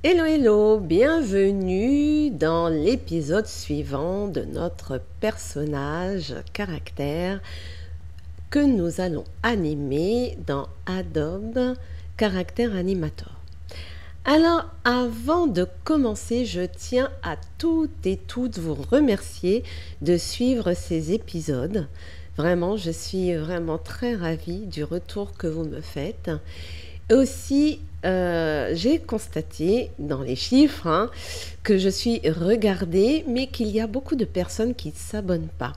Hello, hello, bienvenue dans l'épisode suivant de notre personnage caractère que nous allons animer dans Adobe Character Animator. Alors, avant de commencer, je tiens à toutes et toutes vous remercier de suivre ces épisodes. Vraiment, je suis vraiment très ravie du retour que vous me faites. Aussi, j'ai constaté dans les chiffres que je suis regardée, mais qu'il y a beaucoup de personnes qui ne s'abonnent pas.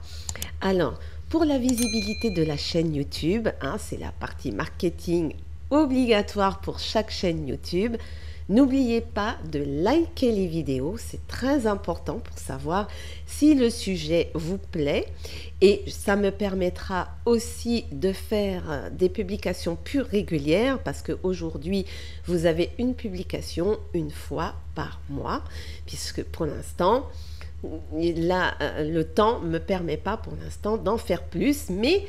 Alors, pour la visibilité de la chaîne YouTube, c'est la partie marketing obligatoire pour chaque chaîne YouTube. N'oubliez pas de liker les vidéos, c'est très important pour savoir si le sujet vous plaît et ça me permettra aussi de faire des publications plus régulières parce qu'aujourd'hui vous avez une publication une fois par mois puisque pour l'instant là, le temps ne me permet pas pour l'instant d'en faire plus, mais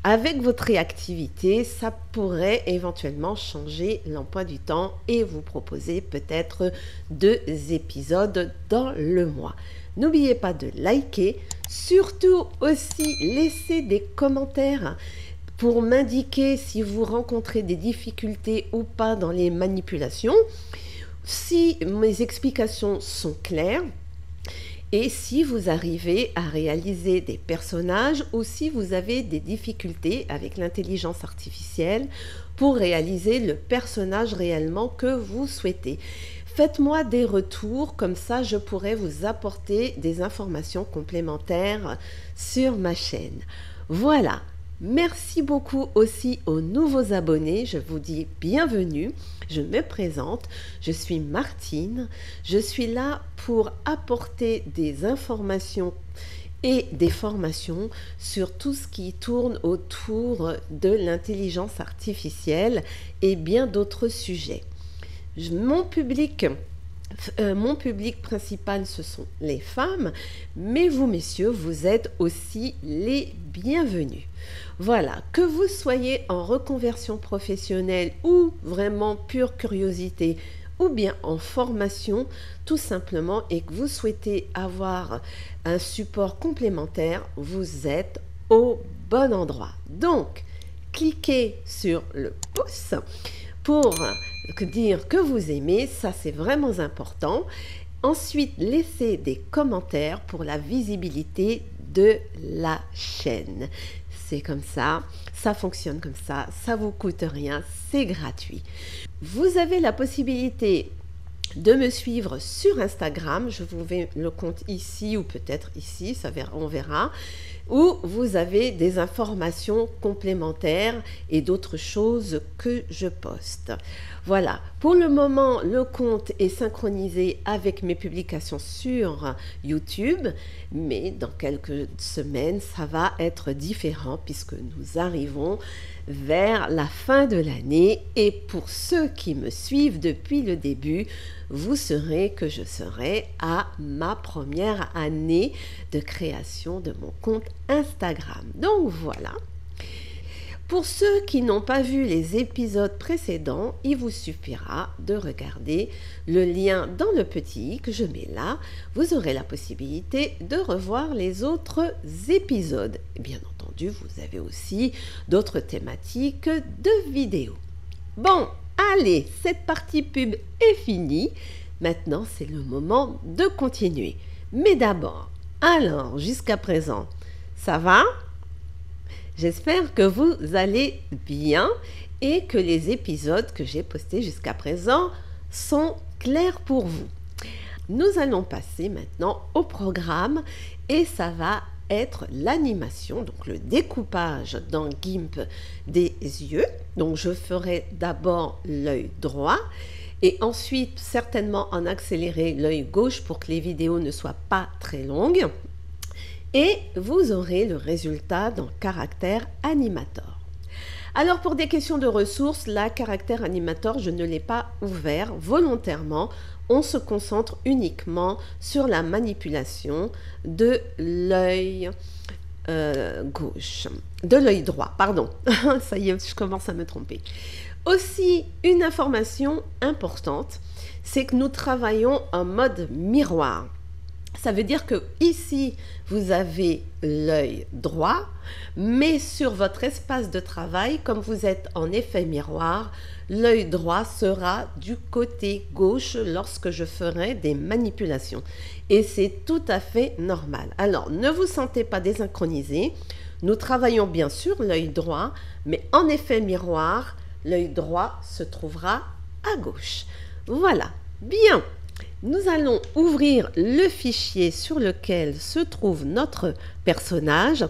avec votre réactivité, ça pourrait éventuellement changer l'emploi du temps et vous proposer peut-être 2 épisodes dans le mois. N'oubliez pas de liker, surtout aussi laisser des commentaires pour m'indiquer si vous rencontrez des difficultés ou pas dans les manipulations, si mes explications sont claires. Et si vous arrivez à réaliser des personnages ou si vous avez des difficultés avec l'intelligence artificielle pour réaliser le personnage réellement que vous souhaitez. Faites-moi des retours, comme ça je pourrai vous apporter des informations complémentaires sur ma chaîne. Voilà. Merci beaucoup aussi aux nouveaux abonnés, je vous dis bienvenue, je me présente, je suis Martine, je suis là pour apporter des informations et des formations sur tout ce qui tourne autour de l'intelligence artificielle et bien d'autres sujets. Mon public principal, ce sont les femmes, mais vous, messieurs, vous êtes aussi les bienvenus. Voilà, que vous soyez en reconversion professionnelle ou vraiment pure curiosité, ou bien en formation, tout simplement, et que vous souhaitez avoir un support complémentaire, vous êtes au bon endroit. Donc, cliquez sur le pouce pour dire que vous aimez, ça c'est vraiment important. Ensuite, laissez des commentaires pour la visibilité de la chaîne. C'est comme ça fonctionne comme ça vous coûte rien, c'est gratuit. Vous avez la possibilité de me suivre sur Instagram, je vous mets le compte ici ou peut-être ici, on verra, où vous avez des informations complémentaires et d'autres choses que je poste. Voilà, pour le moment, le compte est synchronisé avec mes publications sur YouTube, mais dans quelques semaines, ça va être différent puisque nous arrivons vers la fin de l'année et pour ceux qui me suivent depuis le début, vous saurez que je serai à ma première année de création de mon compte Instagram. Donc voilà. Pour ceux qui n'ont pas vu les épisodes précédents, il vous suffira de regarder le lien dans le petit i que je mets là. Vous aurez la possibilité de revoir les autres épisodes. Bien entendu, vous avez aussi d'autres thématiques de vidéos. Bon, allez, cette partie pub est finie. Maintenant, c'est le moment de continuer. Mais d'abord, alors, jusqu'à présent, ça va ? J'espère que vous allez bien et que les épisodes que j'ai postés jusqu'à présent sont clairs pour vous. Nous allons passer maintenant au programme et ça va être l'animation, donc le découpage dans GIMP des yeux. Donc je ferai d'abord l'œil droit et ensuite certainement en accéléré l'œil gauche pour que les vidéos ne soient pas très longues. Et vous aurez le résultat dans Character Animator. Alors pour des questions de ressources, la Character Animator, je ne l'ai pas ouvert volontairement. On se concentre uniquement sur la manipulation de l'œil gauche, de l'œil droit, pardon. Ça y est, je commence à me tromper. Aussi, une information importante, c'est que nous travaillons en mode miroir. Ça veut dire que ici, vous avez l'œil droit, mais sur votre espace de travail, comme vous êtes en effet miroir, l'œil droit sera du côté gauche lorsque je ferai des manipulations. Et c'est tout à fait normal. Alors, ne vous sentez pas désynchronisé. Nous travaillons bien sûr l'œil droit, mais en effet miroir, l'œil droit se trouvera à gauche. Voilà, bien. Nous allons ouvrir le fichier sur lequel se trouve notre personnage.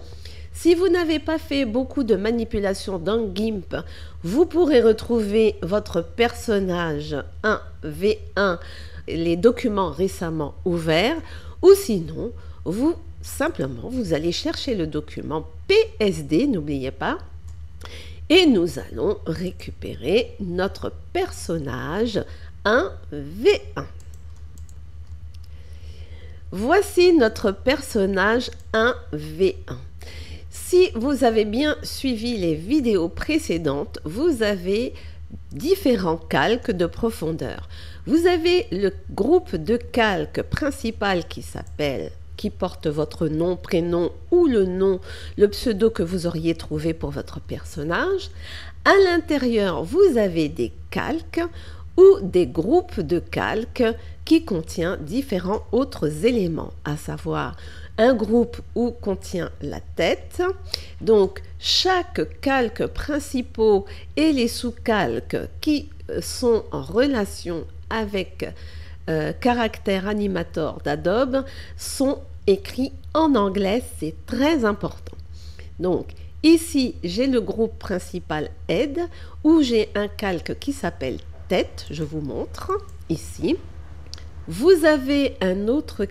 Si vous n'avez pas fait beaucoup de manipulations dans GIMP, vous pourrez retrouver votre personnage 1v1, les documents récemment ouverts, ou sinon, vous allez chercher le document PSD, n'oubliez pas, et nous allons récupérer notre personnage 1v1. Voici notre personnage 1v1. Si vous avez bien suivi les vidéos précédentes, vous avez différents calques de profondeur. Vous avez le groupe de calques principal qui porte votre nom, prénom ou le pseudo que vous auriez trouvé pour votre personnage. À l'intérieur, vous avez des calques ou des groupes de calques qui contient différents autres éléments, à savoir un groupe où contient la tête. Donc, chaque calque principal et les sous-calques qui sont en relation avec caractère animator d'Adobe sont écrits en anglais, c'est très important. Donc, ici, j'ai le groupe principal Head où j'ai un calque qui s'appelle tête, je vous montre ici. Vous avez un autre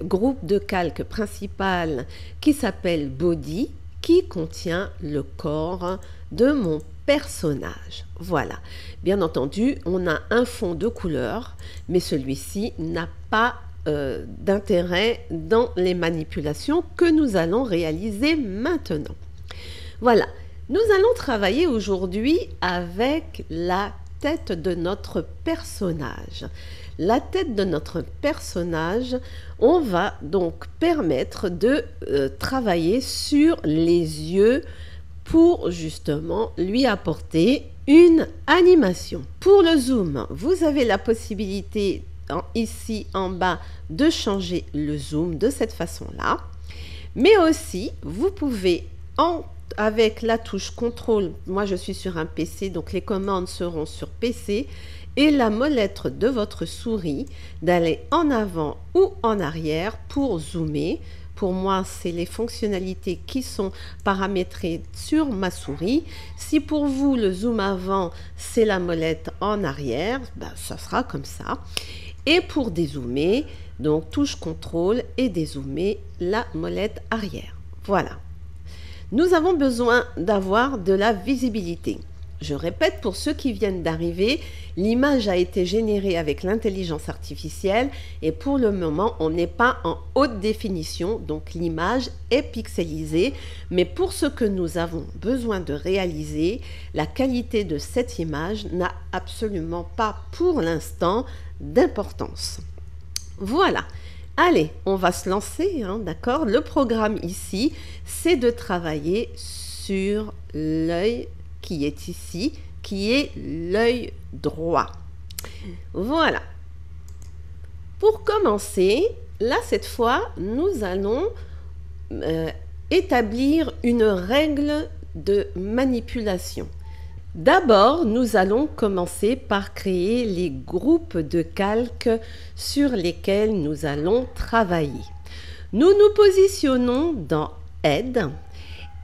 groupe de calque principal qui s'appelle Body, qui contient le corps de mon personnage. Voilà. Bien entendu, on a un fond de couleur, mais celui-ci n'a pas d'intérêt dans les manipulations que nous allons réaliser maintenant. Voilà. Nous allons travailler aujourd'hui avec la tête de notre personnage. La tête de notre personnage, on va donc permettre de travailler sur les yeux pour justement lui apporter une animation. Pour le zoom, vous avez la possibilité ici en bas de changer le zoom de cette façon-là, mais aussi vous pouvez avec la touche contrôle, moi je suis sur un PC, donc les commandes seront sur PC, et la molette de votre souris d'aller en avant ou en arrière pour zoomer. Pour moi, c'est les fonctionnalités qui sont paramétrées sur ma souris. Si pour vous, le zoom avant, c'est la molette en arrière, ben, ça sera comme ça. Et pour dézoomer, donc touche contrôle et dézoomer la molette arrière. Voilà. Nous avons besoin d'avoir de la visibilité. Je répète, pour ceux qui viennent d'arriver, l'image a été générée avec l'intelligence artificielle et pour le moment, on n'est pas en haute définition, donc l'image est pixelisée. Mais pour ce que nous avons besoin de réaliser, la qualité de cette image n'a absolument pas pour l'instant d'importance. Voilà. Allez, on va se lancer, hein, d'accord? Le programme ici, c'est de travailler sur l'œil qui est ici, qui est l'œil droit. Voilà. Pour commencer, là, cette fois, nous allons établir une règle de manipulation. D'abord, nous allons commencer par créer les groupes de calques sur lesquels nous allons travailler. Nous nous positionnons dans Aide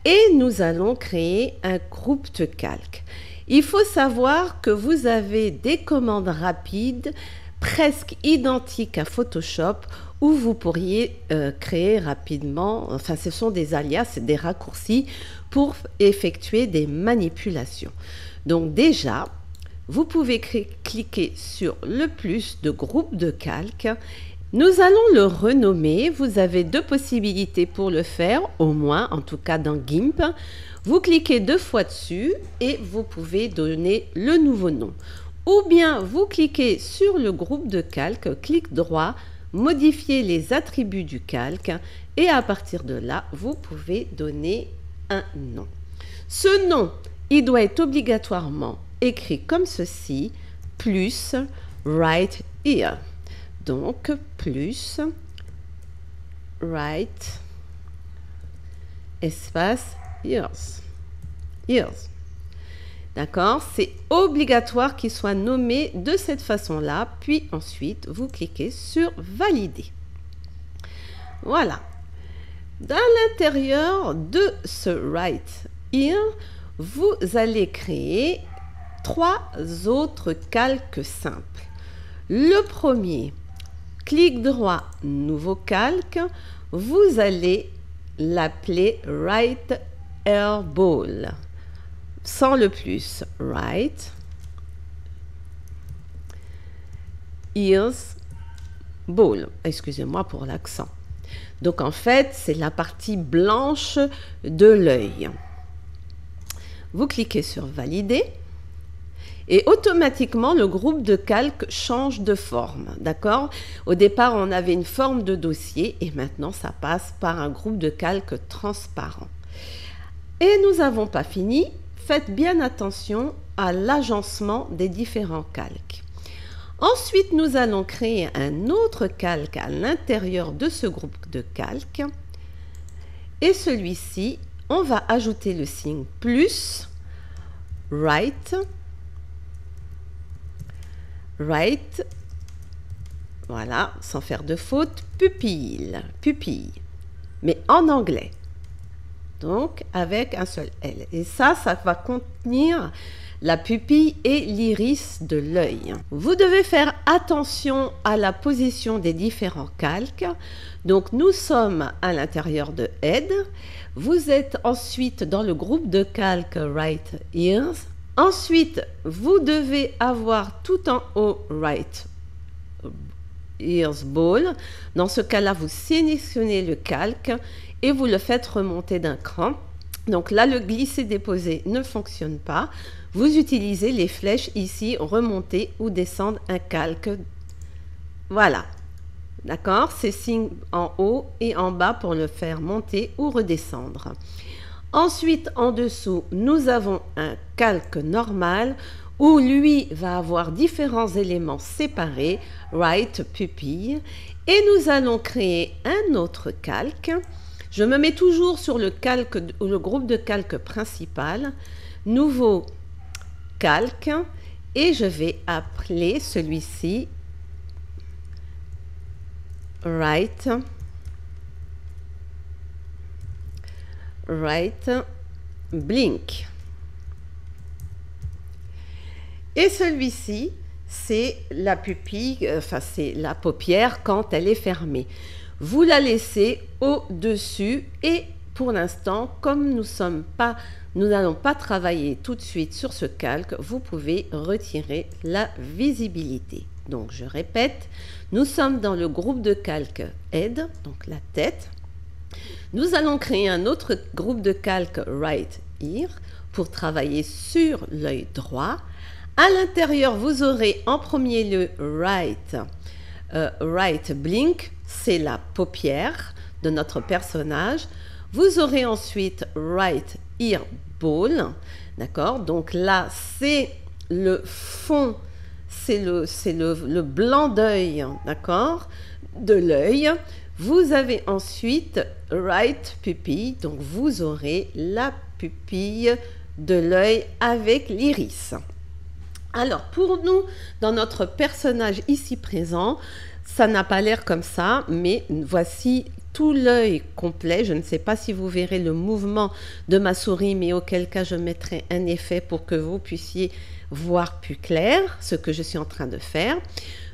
et nous allons créer un groupe de calques. Il faut savoir que vous avez des commandes rapides presque identiques à Photoshop où vous pourriez créer rapidement, enfin ce sont des alias, des raccourcis pour effectuer des manipulations. Donc déjà, vous pouvez cliquer sur le plus de groupe de calques Nous allons le renommer. Vous avez deux possibilités pour le faire, au moins, en tout cas dans GIMP. Vous cliquez 2 fois dessus et vous pouvez donner le nouveau nom. Ou bien vous cliquez sur le groupe de calque, clic droit, modifier les attributs du calque et à partir de là, vous pouvez donner un nom. Ce nom, il doit être obligatoirement écrit comme ceci, plus right here. Donc, plus right espace years. Years. D'accord? C'est obligatoire qu'il soit nommé de cette façon-là. Puis ensuite, vous cliquez sur valider. Voilà. Dans l'intérieur de ce right here, vous allez créer 3 autres calques simples. Le premier, clic droit, nouveau calque, vous allez l'appeler right air ball. Sans le plus, right ears ball. Excusez-moi pour l'accent. Donc en fait, c'est la partie blanche de l'œil. Vous cliquez sur valider. Et automatiquement, le groupe de calque change de forme, d'accord? Au départ, on avait une forme de dossier et maintenant, ça passe par un groupe de calque transparent. Et nous n'avons pas fini. Faites bien attention à l'agencement des différents calques. Ensuite, nous allons créer un autre calque à l'intérieur de ce groupe de calques. Et celui-ci, on va ajouter le signe plus, right, voilà, sans faire de faute, pupille, mais en anglais. Donc, avec un seul L. Et ça va contenir la pupille et l'iris de l'œil. Vous devez faire attention à la position des différents calques. Donc, nous sommes à l'intérieur de Head. Vous êtes ensuite dans le groupe de calques Right Ears. Ensuite, vous devez avoir tout en haut Right Ears Ball. Dans ce cas-là, vous sélectionnez le calque et vous le faites remonter d'un cran. Donc là, le glisser-déposer ne fonctionne pas. Vous utilisez les flèches ici, remonter ou descendre un calque. Voilà. D'accord? C'est signe en haut et en bas pour le faire monter ou redescendre. Ensuite, en dessous, nous avons un calque normal où lui va avoir différents éléments séparés, right, pupille. Et nous allons créer un autre calque. Je me mets toujours sur le calque ou le groupe de calque principal, nouveau calque, et je vais appeler celui-ci right blink. Et celui-ci, c'est la pupille, enfin c'est la paupière quand elle est fermée. Vous la laissez au-dessus et pour l'instant, comme nous n'allons pas travailler tout de suite sur ce calque, vous pouvez retirer la visibilité. Donc je répète, nous sommes dans le groupe de calque Head, donc la tête. Nous allons créer un autre groupe de calque Right Ear pour travailler sur l'œil droit. À l'intérieur, vous aurez en premier le right blink, c'est la paupière de notre personnage. Vous aurez ensuite right ear ball, d'accord? Donc là, c'est le fond, c'est le blanc d'œil, d'accord? De l'œil. Vous avez ensuite right pupille, donc vous aurez la pupille de l'œil avec l'iris. Alors, pour nous, dans notre personnage ici présent, ça n'a pas l'air comme ça, mais voici tout l'œil complet. Je ne sais pas si vous verrez le mouvement de ma souris, mais auquel cas je mettrai un effet pour que vous puissiez voir plus clair ce que je suis en train de faire.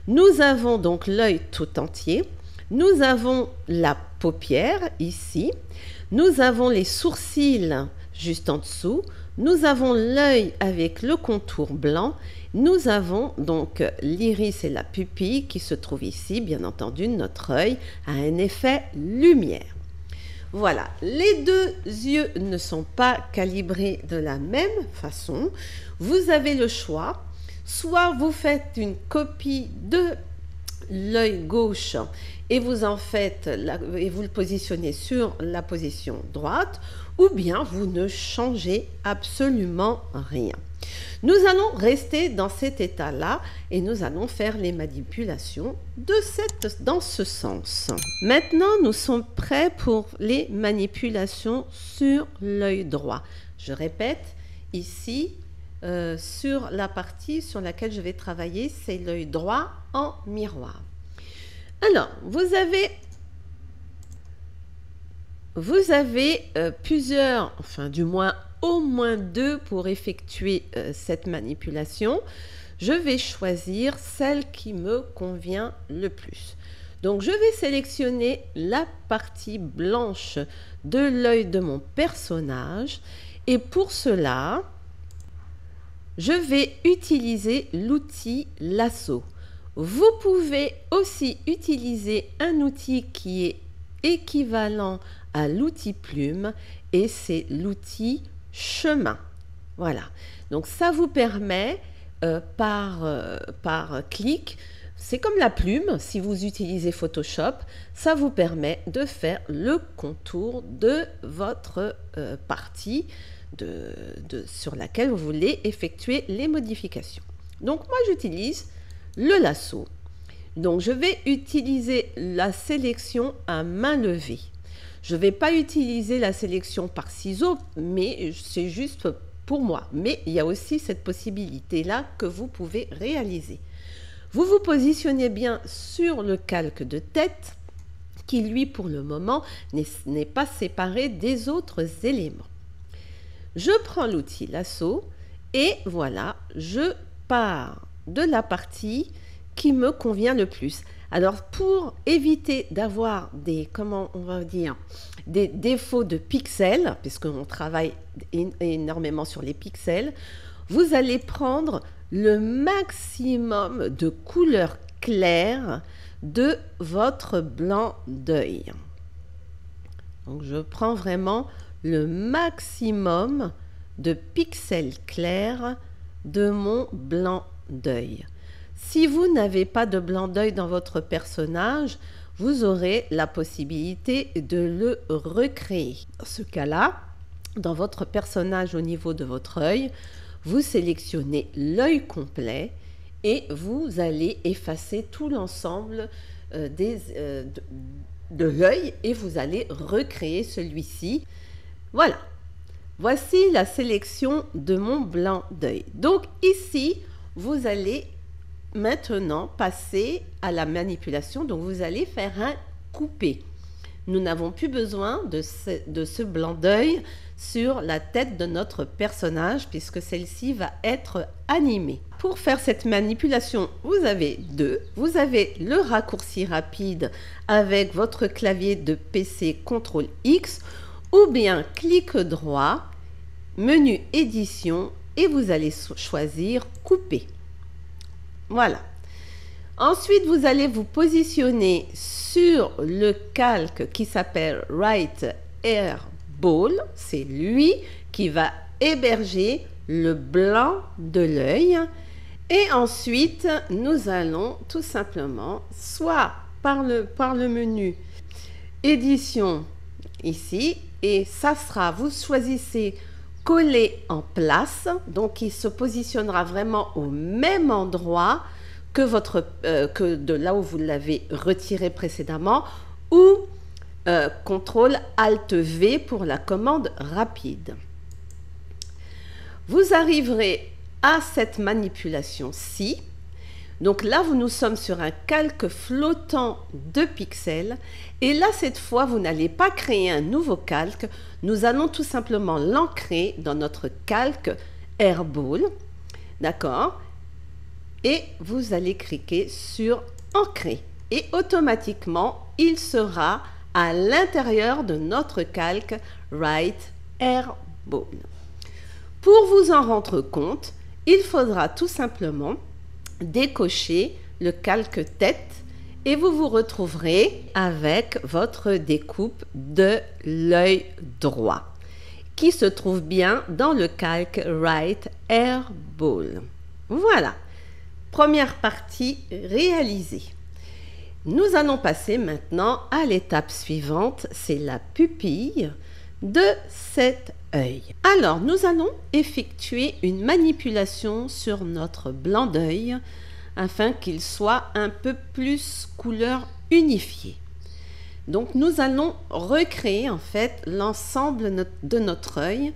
Nous avons donc l'œil tout entier. Nous avons la paupière ici. Nous avons les sourcils juste en dessous. Nous avons l'œil avec le contour blanc. Nous avons donc l'iris et la pupille qui se trouvent ici. Bien entendu, notre œil a un effet lumière. Voilà, les deux yeux ne sont pas calibrés de la même façon. Vous avez le choix. Soit vous faites une copie de l'œil gauche et vous en faites et vous le positionnez sur la position droite, ou bien vous ne changez absolument rien. Nous allons rester dans cet état-là et nous allons faire les manipulations dans ce sens. Maintenant, nous sommes prêts pour les manipulations sur l'œil droit. Je répète, ici, sur la partie sur laquelle je vais travailler, c'est l'œil droit en miroir. Alors, vous avez plusieurs, enfin du moins au moins deux pour effectuer cette manipulation. Je vais choisir celle qui me convient le plus. Donc, je vais sélectionner la partie blanche de l'œil de mon personnage et pour cela, je vais utiliser l'outil lasso. Vous pouvez aussi utiliser un outil qui est équivalent à l'outil plume et c'est l'outil chemin. Voilà, donc ça vous permet par clic, c'est comme la plume, si vous utilisez Photoshop, ça vous permet de faire le contour de votre partie sur laquelle vous voulez effectuer les modifications. Donc moi j'utilise le lasso. Donc je vais utiliser la sélection à main levée. Je ne vais pas utiliser la sélection par ciseaux, mais c'est juste pour moi. Mais il y a aussi cette possibilité-là que vous pouvez réaliser. Vous vous positionnez bien sur le calque de tête qui, lui, pour le moment, n'est pas séparé des autres éléments. Je prends l'outil lasso et voilà, je pars de la partie qui me convient le plus. Alors, pour éviter d'avoir des défauts de pixels, puisqu'on travaille énormément sur les pixels, vous allez prendre le maximum de couleurs claires de votre blanc d'œil. Donc, je prends vraiment le maximum de pixels clairs de mon blanc d'œil. Si vous n'avez pas de blanc d'œil dans votre personnage, vous aurez la possibilité de le recréer. Dans ce cas-là, dans votre personnage au niveau de votre œil, vous sélectionnez l'œil complet et vous allez effacer tout l'ensemble de l'œil et vous allez recréer celui-ci. Voilà, voici la sélection de mon blanc d'œil. Donc ici, vous allez maintenant passer à la manipulation. Donc vous allez faire un coupé. Nous n'avons plus besoin de ce blanc d'œil sur la tête de notre personnage puisque celle-ci va être animée. Pour faire cette manipulation, vous avez vous avez le raccourci rapide avec votre clavier de PC CTRL X ou bien clic droit, menu édition et vous allez choisir couper. Voilà. Ensuite, vous allez vous positionner sur le calque qui s'appelle Right Airball. C'est lui qui va héberger le blanc de l'œil. Et ensuite, nous allons tout simplement, soit par le menu édition ici, et ça sera, vous choisissez coller en place, donc il se positionnera vraiment au même endroit que de là où vous l'avez retiré précédemment, ou CTRL ALT V pour la commande rapide. Vous arriverez à cette manipulation-ci. Donc là, nous sommes sur un calque flottant de pixels. Et là, cette fois, vous n'allez pas créer un nouveau calque. Nous allons tout simplement l'ancrer dans notre calque Airball. D'accord? Et vous allez cliquer sur Ancrer. Et automatiquement, il sera à l'intérieur de notre calque Right Airball. Pour vous en rendre compte, il faudra tout simplement décocher le calque tête et vous vous retrouverez avec votre découpe de l'œil droit qui se trouve bien dans le calque Right Airball. Voilà, première partie réalisée. Nous allons passer maintenant à l'étape suivante, c'est la pupille de cet œil. Alors, nous allons effectuer une manipulation sur notre blanc d'œil afin qu'il soit un peu plus couleur unifiée. Donc, nous allons recréer en fait l'ensemble de notre œil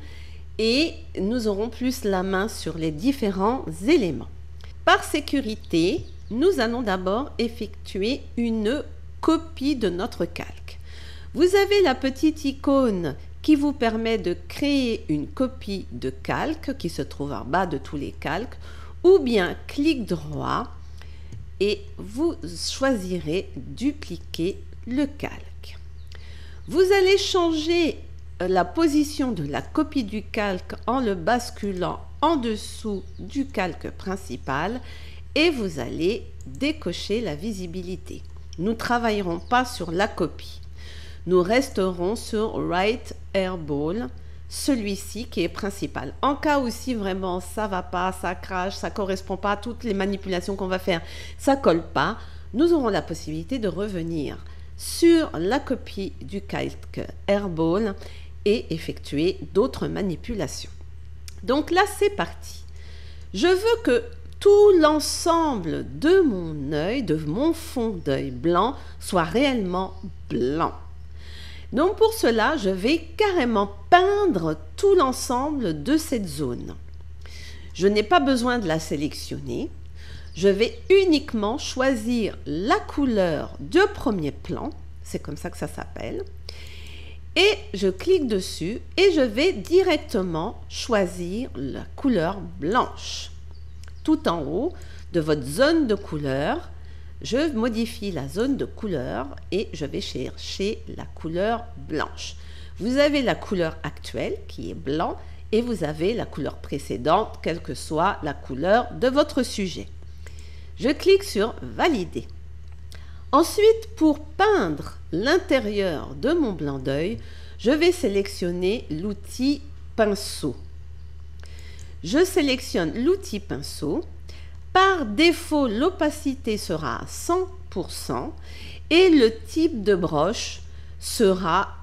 et nous aurons plus la main sur les différents éléments. Par sécurité, nous allons d'abord effectuer une copie de notre calque. Vous avez la petite icône qui vous permet de créer une copie de calque qui se trouve en bas de tous les calques, ou bien clic droit et vous choisirez dupliquer le calque. Vous allez changer la position de la copie du calque en le basculant en dessous du calque principal et vous allez décocher la visibilité. Nous ne travaillerons pas sur la copie. Nous resterons sur Right Airball, celui-ci qui est principal. En cas où si vraiment ça va pas, ça crache, ça correspond pas à toutes les manipulations qu'on va faire, ça colle pas, nous aurons la possibilité de revenir sur la copie du calque Airball et effectuer d'autres manipulations. Donc là, c'est parti. Je veux que tout l'ensemble de mon œil, de mon fond d'œil blanc, soit réellement blanc. Donc pour cela, je vais carrément peindre tout l'ensemble de cette zone. Je n'ai pas besoin de la sélectionner. Je vais uniquement choisir la couleur de premier plan. C'est comme ça que ça s'appelle. Et je clique dessus et je vais directement choisir la couleur blanche. Tout en haut de votre zone de couleur, je modifie la zone de couleur et je vais chercher la couleur blanche. Vous avez la couleur actuelle qui est blanc et vous avez la couleur précédente, quelle que soit la couleur de votre sujet. Je clique sur Valider. Ensuite, pour peindre l'intérieur de mon blanc d'œil, je vais sélectionner l'outil pinceau. Je sélectionne l'outil pinceau. Par défaut, l'opacité sera à 100% et le type de broche sera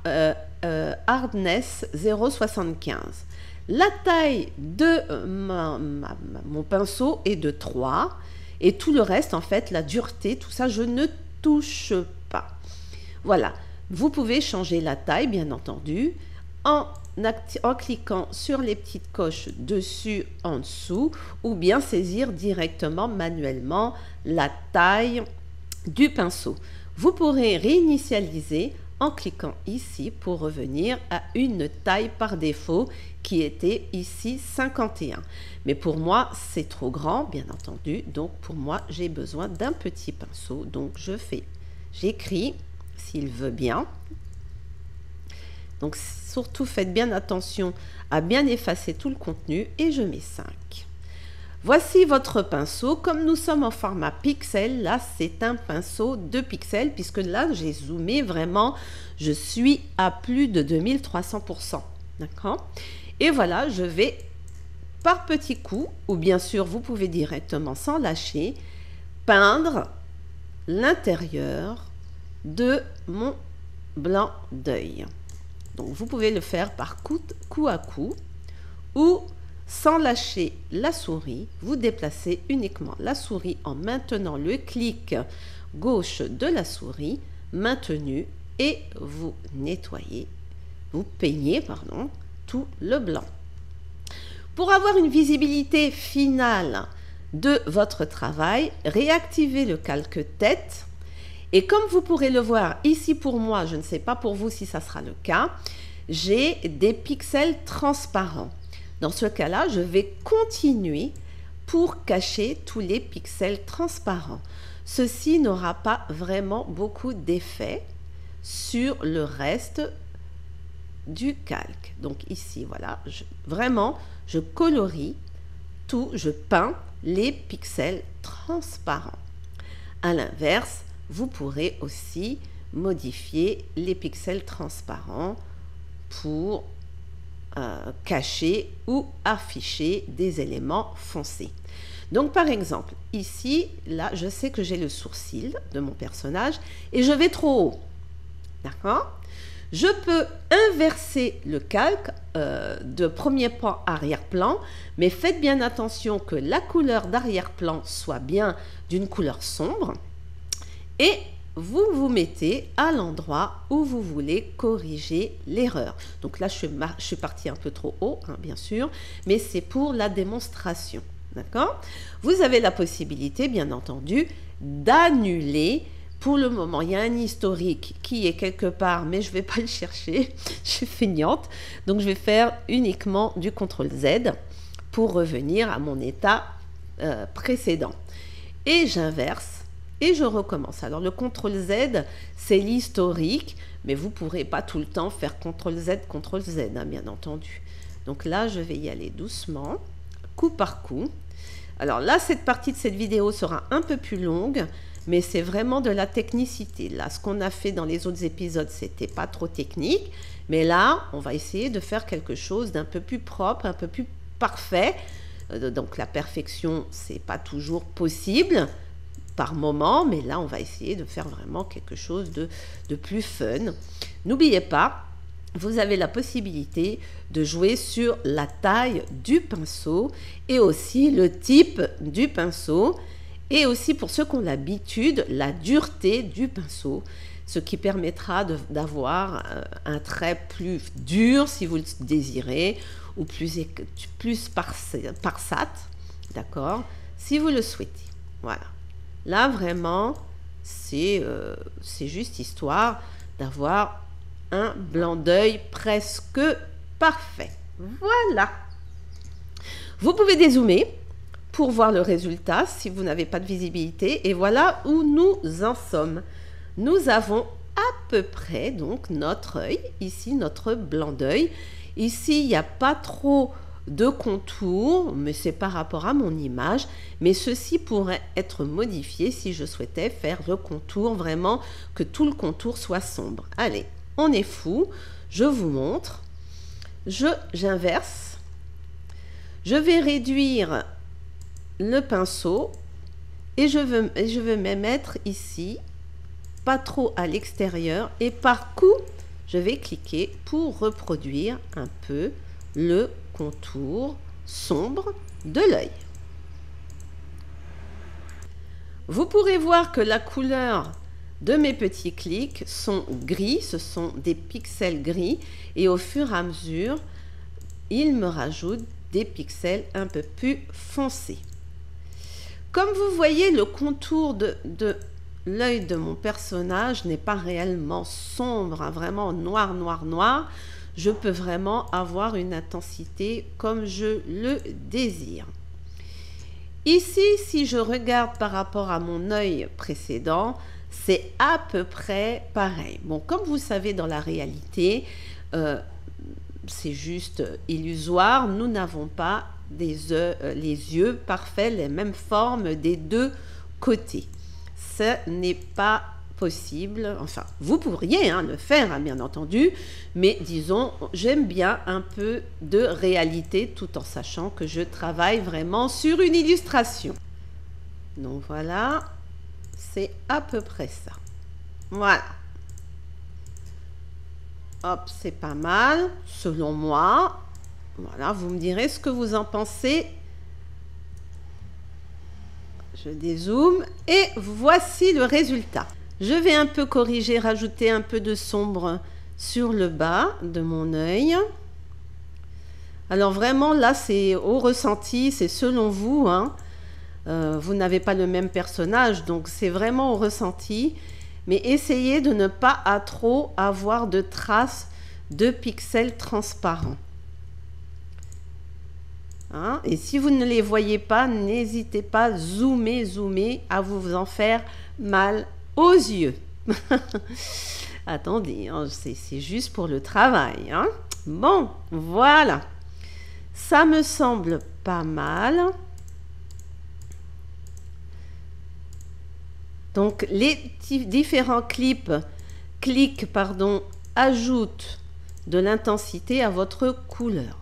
Hardness 0,75. La taille de mon pinceau est de 3 et tout le reste, en fait, la dureté, tout ça, je ne touche pas. Voilà, vous pouvez changer la taille, bien entendu, en cliquant sur les petites coches dessus, en dessous, ou bien saisir directement manuellement la taille du pinceau. Vous pourrez réinitialiser en cliquant ici pour revenir à une taille par défaut qui était ici 51. Mais pour moi, c'est trop grand, bien entendu. Donc, pour moi, j'ai besoin d'un petit pinceau. Donc, j'écris s'il veut bien. Donc, surtout, faites bien attention à bien effacer tout le contenu et je mets 5. Voici votre pinceau. Comme nous sommes en format pixel, là, c'est un pinceau de pixels puisque là, j'ai zoomé vraiment. Je suis à plus de 2300%. D'accord? Et voilà, je vais par petits coups, ou bien sûr, vous pouvez directement sans lâcher, peindre l'intérieur de mon blanc d'œil. Donc, vous pouvez le faire par coup à coup ou sans lâcher la souris, vous déplacez uniquement la souris en maintenant le clic gauche de la souris, maintenu, et vous nettoyez, vous peignez, pardon, tout le blanc. Pour avoir une visibilité finale de votre travail, réactivez le calque tête. Et comme vous pourrez le voir ici pour moi, je ne sais pas pour vous si ça sera le cas, j'ai des pixels transparents. Dans ce cas-là, je vais continuer pour cacher tous les pixels transparents. Ceci n'aura pas vraiment beaucoup d'effet sur le reste du calque. Donc ici, voilà, vraiment, je colorie tout, je peins les pixels transparents. À l'inverse, vous pourrez aussi modifier les pixels transparents pour cacher ou afficher des éléments foncés. Donc par exemple, ici, là, je sais que j'ai le sourcil de mon personnage et je vais trop haut. D'accord? Je peux inverser le calque de premier plan à arrière-plan, mais faites bien attention que la couleur d'arrière-plan soit bien d'une couleur sombre et vous vous mettez à l'endroit où vous voulez corriger l'erreur. Donc là, je suis partie un peu trop haut, hein, bien sûr, mais c'est pour la démonstration. D'accord? Vous avez la possibilité, bien entendu, d'annuler. Pour le moment, il y a un historique qui est quelque part, mais je ne vais pas le chercher. Je suis feignante. Donc, je vais faire uniquement du CTRL-Z pour revenir à mon état précédent. Et j'inverse. Et je recommence. Alors, le CTRL-Z, c'est l'historique, mais vous ne pourrez pas tout le temps faire CTRL-Z, CTRL-Z, hein, bien entendu. Donc là, je vais y aller doucement, coup par coup. Alors là, cette partie de cette vidéo sera un peu plus longue, mais c'est vraiment de la technicité. Là, ce qu'on a fait dans les autres épisodes, c'était pas trop technique, mais là, on va essayer de faire quelque chose d'un peu plus propre, un peu plus parfait. Donc la perfection, c'est pas toujours possible par moment, mais là on va essayer de faire vraiment quelque chose de plus fun. N'oubliez pas, vous avez la possibilité de jouer sur la taille du pinceau et aussi le type du pinceau et aussi pour ceux qui ont l'habitude, la dureté du pinceau, ce qui permettra d'avoir un trait plus dur si vous le désirez ou plus parsate, d'accord, si vous le souhaitez. Voilà. Là, vraiment, c'est juste histoire d'avoir un blanc d'œil presque parfait. Voilà. Vous pouvez dézoomer pour voir le résultat si vous n'avez pas de visibilité. Et voilà où nous en sommes. Nous avons à peu près donc notre œil, ici notre blanc d'œil. Ici, il n'y a pas trop de contours, mais c'est par rapport à mon image, mais ceci pourrait être modifié si je souhaitais faire le contour, vraiment que tout le contour soit sombre. Allez, on est fou, je vous montre, j'inverse, je vais réduire le pinceau et je veux me mettre ici, pas trop à l'extérieur, et par coup, je vais cliquer pour reproduire un peu le contour sombre de l'œil. Vous pourrez voir que la couleur de mes petits clics sont gris, ce sont des pixels gris et au fur et à mesure, il me rajoute des pixels un peu plus foncés. Comme vous voyez, le contour de l'œil de mon personnage n'est pas réellement sombre, hein, vraiment noir, noir, noir. Je peux vraiment avoir une intensité comme je le désire. Ici, si je regarde par rapport à mon œil précédent, c'est à peu près pareil. Bon, comme vous savez, dans la réalité, c'est juste illusoire. Nous n'avons pas les yeux parfaits, les mêmes formes des deux côtés. Ce n'est pas possible, enfin, vous pourriez le faire, hein, bien entendu, mais disons, j'aime bien un peu de réalité tout en sachant que je travaille vraiment sur une illustration. Donc voilà, c'est à peu près ça. Voilà. Hop, c'est pas mal, selon moi. Voilà, vous me direz ce que vous en pensez. Je dézoome et voici le résultat. Je vais un peu corriger, rajouter un peu de sombre sur le bas de mon œil. Alors vraiment, là, c'est au ressenti, c'est selon vous. Hein. Vous n'avez pas le même personnage, donc c'est vraiment au ressenti. Mais essayez de ne pas à trop avoir de traces de pixels transparents. Hein? Et si vous ne les voyez pas, n'hésitez pas, zoomer, à vous en faire mal aux yeux. Attendez, hein, c'est juste pour le travail. Hein. Bon, voilà. Ça me semble pas mal. Donc, les différents clics, ajoutent de l'intensité à votre couleur.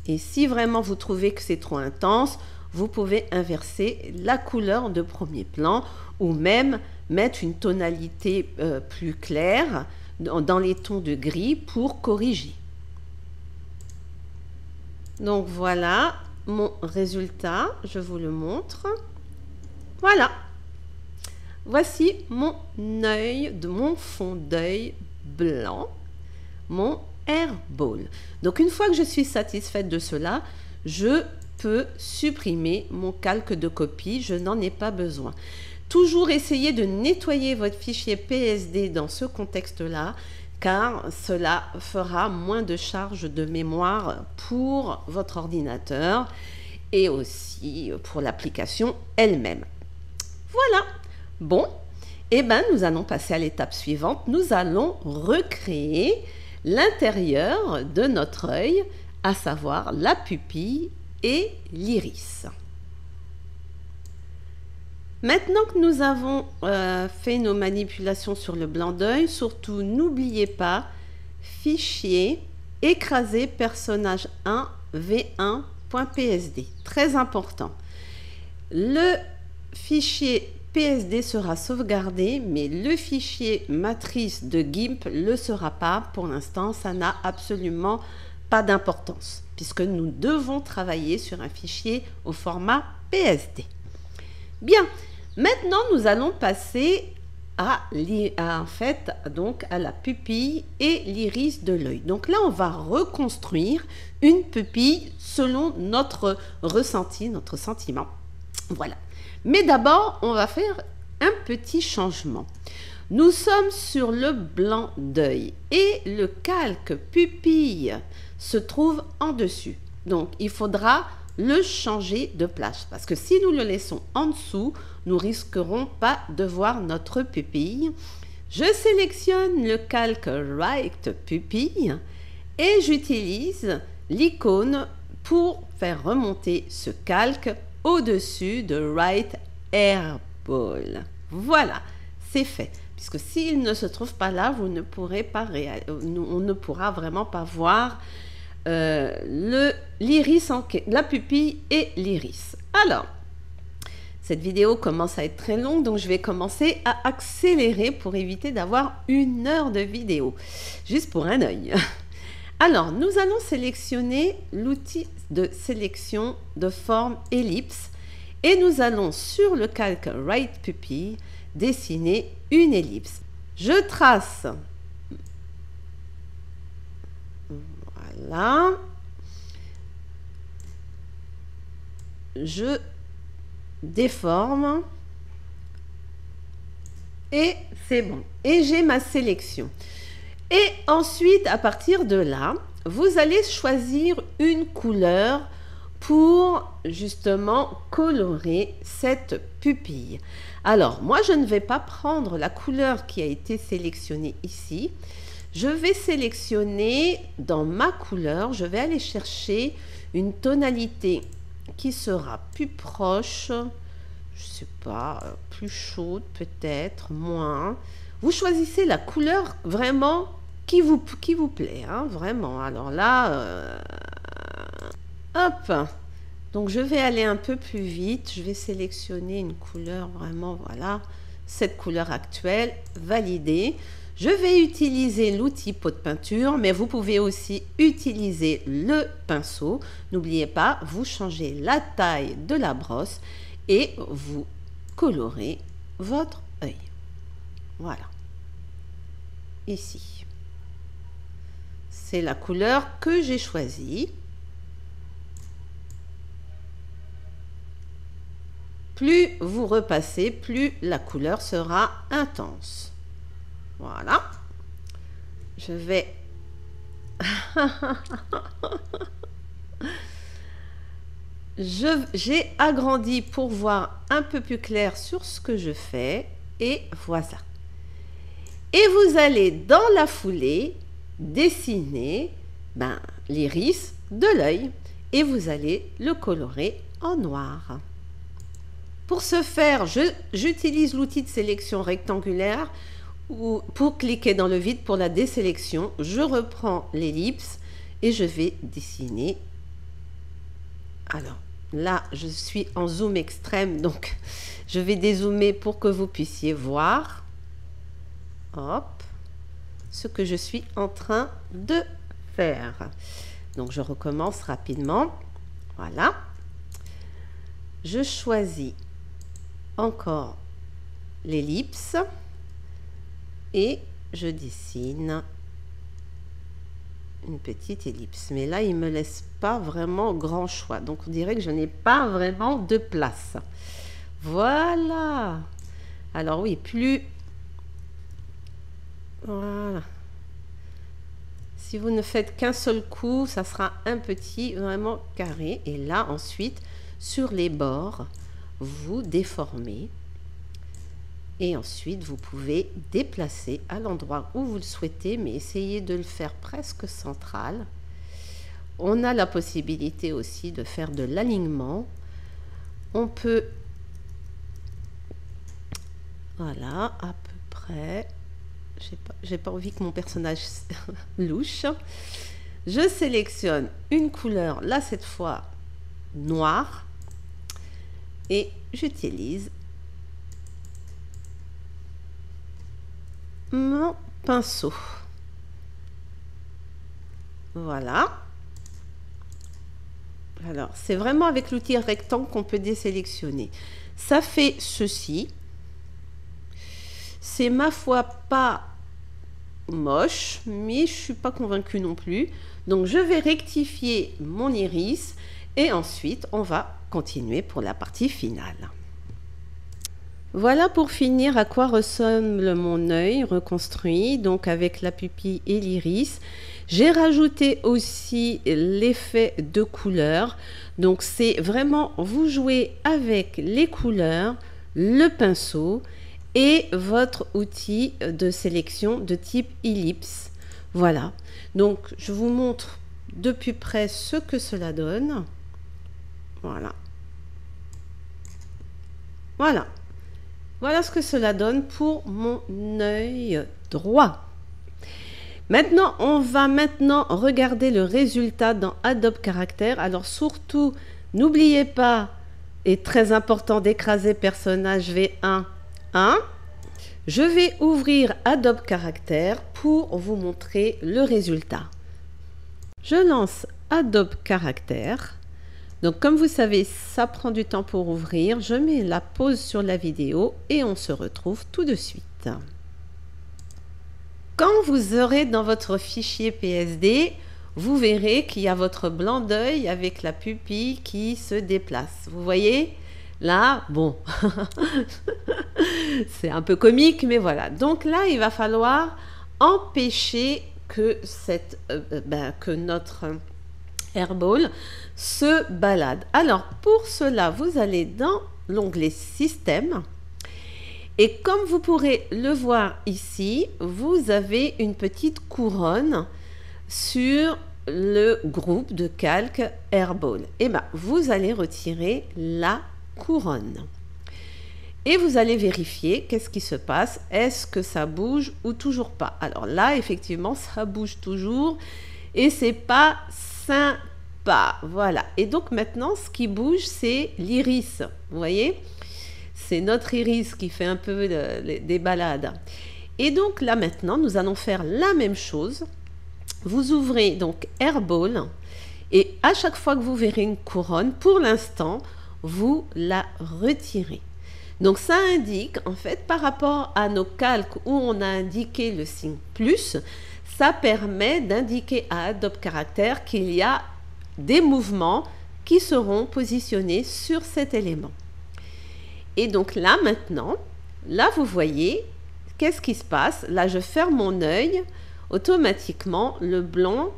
Et si vraiment vous trouvez que c'est trop intense, vous pouvez inverser la couleur de premier plan ou même mettre une tonalité plus claire dans les tons de gris pour corriger. Donc voilà mon résultat, je vous le montre. Voilà. Voici mon œil, de mon fond d'œil blanc, mon airball. Donc une fois que je suis satisfaite de cela, je peux supprimer mon calque de copie, je n'en ai pas besoin. Toujours essayez de nettoyer votre fichier PSD dans ce contexte-là, car cela fera moins de charge de mémoire pour votre ordinateur et aussi pour l'application elle-même. Voilà. Bon, et bien nous allons passer à l'étape suivante. Nous allons recréer l'intérieur de notre œil, à savoir la pupille et l'iris. Maintenant que nous avons fait nos manipulations sur le blanc d'œil, surtout n'oubliez pas, fichier, écraser personnage 1 v1.psd. Très important. Le fichier PSD sera sauvegardé, mais le fichier matrice de GIMP ne le sera pas. Pour l'instant, ça n'a absolument pas d'importance, puisque nous devons travailler sur un fichier au format PSD. Bien, maintenant nous allons passer à la pupille et l'iris de l'œil. Donc là, on va reconstruire une pupille selon notre ressenti, notre sentiment. Voilà. Mais d'abord, on va faire un petit changement. Nous sommes sur le blanc d'œil et le calque pupille se trouve en dessus. Donc, il faudra le changer de place parce que si nous le laissons en dessous, nous risquerons pas de voir notre pupille. Je sélectionne le calque Right Pupille et j'utilise l'icône pour faire remonter ce calque au-dessus de Right Airball. Voilà, c'est fait. Puisque s'il ne se trouve pas là, vous ne pourrez pas on ne pourra vraiment pas voir l'iris, la pupille et l'iris. Alors, cette vidéo commence à être très longue, donc je vais commencer à accélérer pour éviter d'avoir 1 heure de vidéo, juste pour un œil. Alors, nous allons sélectionner l'outil de sélection de forme ellipse et nous allons sur le calque Right Pupille dessiner une ellipse. Je trace. Voilà. Je déforme. Et c'est bon. Et j'ai ma sélection. Et ensuite, à partir de là, vous allez choisir une couleur pour justement colorer cette pupille. Alors, moi, je ne vais pas prendre la couleur qui a été sélectionnée ici. Je vais sélectionner dans ma couleur, je vais aller chercher une tonalité qui sera plus proche, je sais pas, plus chaude peut-être, moins. Vous choisissez la couleur vraiment qui vous plaît, hein, vraiment. Alors là, hop, donc je vais aller un peu plus vite, je vais sélectionner une couleur vraiment, voilà, cette couleur actuelle, valider. Je vais utiliser l'outil pot de peinture, mais vous pouvez aussi utiliser le pinceau. N'oubliez pas, vous changez la taille de la brosse et vous colorez votre œil. Voilà. Ici. C'est la couleur que j'ai choisie. Plus vous repassez, plus la couleur sera intense. Voilà. Je vais... J'ai agrandi pour voir un peu plus clair sur ce que je fais. Et voilà. Et vous allez dans la foulée dessiner l'iris de l'œil et vous allez le colorer en noir. Pour ce faire, j'utilise l'outil de sélection rectangulaire pour cliquer dans le vide pour la désélection. Je reprends l'ellipse et je vais dessiner. Alors là, je suis en zoom extrême, donc je vais dézoomer pour que vous puissiez voir. Hop, ce que je suis en train de faire. Donc je recommence rapidement. Voilà. Je choisis encore l'ellipse et je dessine une petite ellipse. Mais là, il ne me laisse pas vraiment grand choix. Donc on dirait que je n'ai pas vraiment de place. Voilà. Alors oui, plus... Voilà. Si vous ne faites qu'un seul coup, ça sera un petit, vraiment carré. Et là, ensuite, sur les bords, vous déformez. Et ensuite, vous pouvez déplacer à l'endroit où vous le souhaitez, mais essayez de le faire presque central. On a la possibilité aussi de faire de l'alignement. On peut... Voilà, à peu près... J'ai pas envie que mon personnage louche. Je sélectionne une couleur, là cette fois noire, et j'utilise mon pinceau. Voilà. Alors, c'est vraiment avec l'outil rectangle qu'on peut désélectionner. Ça fait ceci. C'est ma foi pas moche, mais je suis pas convaincue non plus. Donc je vais rectifier mon iris et ensuite on va continuer pour la partie finale. Voilà pour finir à quoi ressemble mon œil reconstruit, donc avec la pupille et l'iris. J'ai rajouté aussi l'effet de couleur. Donc c'est vraiment vous jouez avec les couleurs, le pinceau et votre outil de sélection de type ellipse. Voilà, donc je vous montre de plus près ce que cela donne. Voilà. Voilà. Voilà ce que cela donne pour mon œil droit. Maintenant, on va regarder le résultat dans Adobe Character. Alors surtout, n'oubliez pas, et très important, d'écraser personnage V1. Je vais ouvrir Adobe Character pour vous montrer le résultat. Je lance Adobe Character. Donc comme vous savez, ça prend du temps pour ouvrir. Je mets la pause sur la vidéo et on se retrouve tout de suite. Quand vous aurez dans votre fichier PSD, vous verrez qu'il y a votre blanc d'œil avec la pupille qui se déplace. Vous voyez ? Là, bon, c'est un peu comique, mais voilà. Donc là, il va falloir empêcher que, que notre airball se balade. Alors, pour cela, vous allez dans l'onglet Système. Et comme vous pourrez le voir ici, vous avez une petite couronne sur le groupe de calque Airball. Et bien, vous allez retirer la couronne et vous allez vérifier qu'est-ce qui se passe, est-ce que ça bouge ou toujours pas. Alors là effectivement ça bouge toujours et c'est pas sympa. Voilà, et donc maintenant ce qui bouge c'est l'iris, vous voyez, c'est notre iris qui fait un peu des balades. Et donc là maintenant nous allons faire la même chose. Vous ouvrez donc Airball et à chaque fois que vous verrez une couronne, pour l'instant vous la retirez. Donc ça indique en fait par rapport à nos calques où on a indiqué le signe plus, ça permet d'indiquer à Adobe Character qu'il y a des mouvements qui seront positionnés sur cet élément. Et donc là maintenant, là vous voyez qu'est-ce qui se passe. Là je ferme mon œil, automatiquement le blanc,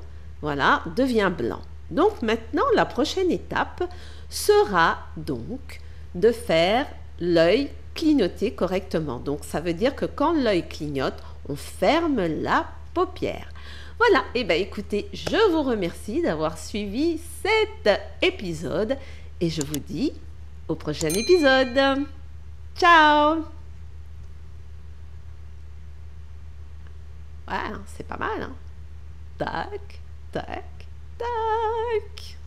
voilà, devient blanc. Donc maintenant la prochaine étape sera donc de faire l'œil clignoter correctement. Donc, ça veut dire que quand l'œil clignote, on ferme la paupière. Voilà, et bien écoutez, je vous remercie d'avoir suivi cet épisode et je vous dis au prochain épisode. Ciao! Ouais, c'est pas mal, hein? Tac, tac, tac.